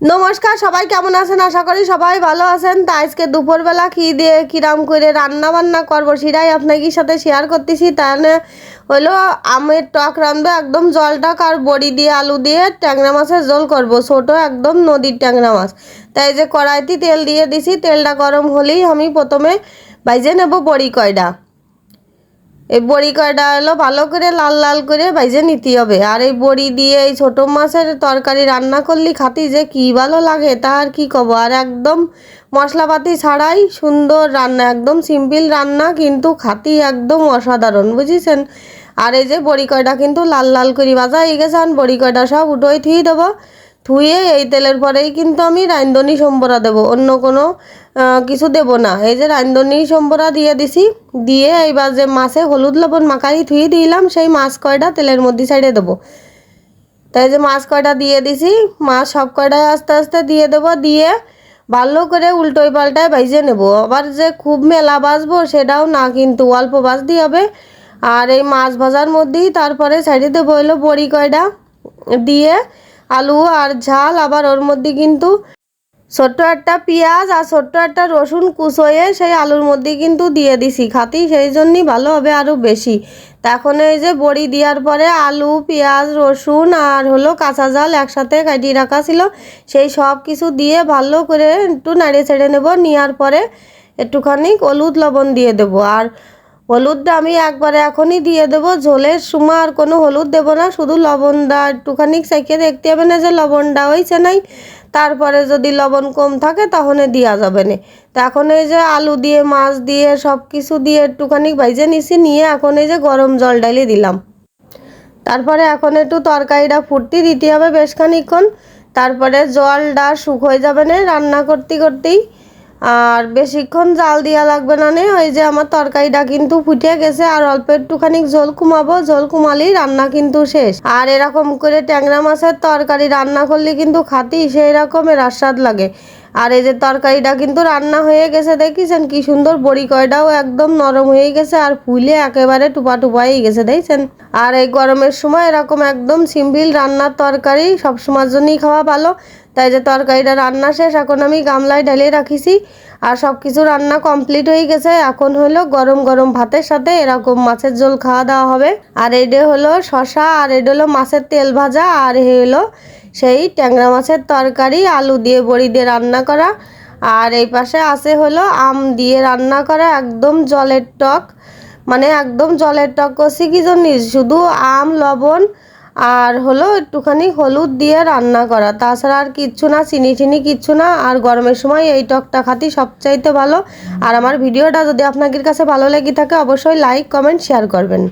নমস্কার, সবাই কেমন আছেন? আশা করি সবাই ভালো আছেন। তা আজকে দুপুরবেলা কী দিয়ে কিরাম করে রান্না বান্না করবো সেটাই আপনাদের সাথে শেয়ার করতেছি। তাহলে হলো আমের টক রাঁধবো, একদম জল টক, আর বড়ি দিয়ে আলু দিয়ে ট্যাংরা মাছের ঝোল করব, ছোটো একদম নদীর ট্যাংরা মাছ। তাই যে কড়াইতে তেল দিয়ে দিছি, তেলটা গরম হলেই আমি প্রথমে ভাইজে নেব বড়ি কয়টা। এই বড়ি কয়টা হলো ভালো করে লাল লাল করে ভাইজে নিতে হবে। আর এই বড়ি দিয়ে এই ছোটো মাছের তরকারি রান্না করলে খাতি যে কী ভালো লাগে তা আর কী কব। আর একদম মশলাপাতি ছাড়াই সুন্দর রান্না, একদম সিম্পল রান্না, কিন্তু খাতি একদম অসাধারণ, বুঝেছেন। আর এই যে বড়ি কয়টা কিন্তু লাল লাল করে ভাজা হয়ে গেছে, আর বড়ি কয়টা সব উঠোই থুই দেবো। ধুয়ে এই তেলের পরেই কিন্তু আমি রাঁধুনি সম্বরা দেবো, অন্য কোনো কিছু দেব না। এই যে রাঁধুনি সম্বরা দিয়ে দিছি, দিয়ে এইবার যে মাছে হলুদ লবণ মাখাই ধুয়ে দিলাম, সেই মাছ কয়টা তেলের মধ্যে সাইডে দেবো। তাই যে মাছ কয়টা দিয়ে দিছি, মাছ সব কয়টাই আস্তে আস্তে দিয়ে দেবো। দিয়ে ভালো করে উল্টোই পাল্টায় ভাইজে নেব। আবার যে খুব মেলা ভাজবো সেটাও না, কিন্তু অল্প ভাজতে হবে। আর এই মাছ ভাজার মধ্যেই তারপরে সাইডে দেবো হলো বড়ি কয়টা, দিয়ে আলু আর ঝাল। আবার ওর মধ্যে কিন্তু ছোট্ট একটা পেঁয়াজ আর ছোট্ট একটা রসুন কুচোয়ে সেই আলুর মধ্যে কিন্তু দিয়ে দিছি, খাতি সেই জন্যই ভালো হবে আরও বেশি। তা এখন এই যে বড়ি দেওয়ার পরে আলু, পেঁয়াজ, রসুন আর হলো কাঁচা ঝাল একসাথে কাটিয়ে রাখা ছিল, সেই সব কিছু দিয়ে ভালো করে একটু নাড়িয়ে ছেড়ে নেব। নেওয়ার পরে একটুখানি হলুদ লবণ দিয়ে দেবো। আর হলুদটা আমি একবারে এখনই দিয়ে দেবো, ঝোলের সময় আর কোনো হলুদ দেবো না, শুধু লবণটা একটুখানি চেখে দেখতে হবে না যে লবণটা হয়েছে নাই, তারপরে যদি লবণ কম থাকে তাহলে দেওয়া যাবে না। তো এখন এই যে আলু দিয়ে মাছ দিয়ে সব কিছু দিয়ে একটুখানি ভাইজে নিছি, নিয়ে এখন এই যে গরম জল ঢালিয়ে দিলাম। তারপরে এখন একটু তরকারিটা ফুটতে দিতে হবে বেশ খানিকক্ষণ, তারপরে জলটা শুকিয়ে যাবে না রান্না করতে করতেই, আর বেশিক্ষণ জাল দেওয়া লাগবে না। ওই যে আমার তরকারিটা কিন্তু ফুটে গেছে, আর অল্প একটুখানি ঝোল কমাবো, ঝোল কমালেই রান্না কিন্তু শেষ। আর এরকম করে ট্যাংরা মাছের তরকারি রান্না করলে কিন্তু খাতি সেই রকমের আস্বাদ লাগে। আর এই যে তরকারিটা কিন্তু রান্না হয়ে গেছে, দেখেছেন কি সুন্দর, বড়ি কয়টাও একদম নরম হয়ে গেছে আর ফুলে একেবারে টুপা টুপা হয়ে গেছে, দেখছেন। আর এই গরমের সময় এরকম একদম সিম্পল রান্নার তরকারি সবসময়ের জন্যই খাওয়া ভালো। তাই যে তরকারিটা রান্না শেষ, এখন আমি গামলায় ঢেলে রাখিছি। আর সব কিছু রান্না কমপ্লিট হয়ে গেছে, এখন হলো গরম গরম ভাতের সাথে এরকম মাছের ঝোল খাওয়া দাওয়া হবে। আর এটা হলো শশা, আর এটা হলো মাছের তেল ভাজা, আর হলো সেই ট্যাংরা মাছের তরকারি আলু দিয়ে বড়ি দিয়ে রান্না করা। আর এই পাশে আছে হলো আম দিয়ে রান্না করা একদম জলের টক, মানে একদম জলের টক করছি কি জন্য, শুধু আম, লবণ আর হলো একটুখানি হলুদ দিয়ে রান্না করা, তাছাড়া আর কিচ্ছু না, চিনি টিনি কিচ্ছু না। আর গরমের সময় এই টকটা খাতি সবচাইতে ভালো। আর আমার ভিডিওটা যদি আপনাদের কাছে ভালো লেগে থাকে অবশ্যই লাইক, কমেন্ট, শেয়ার করবেন।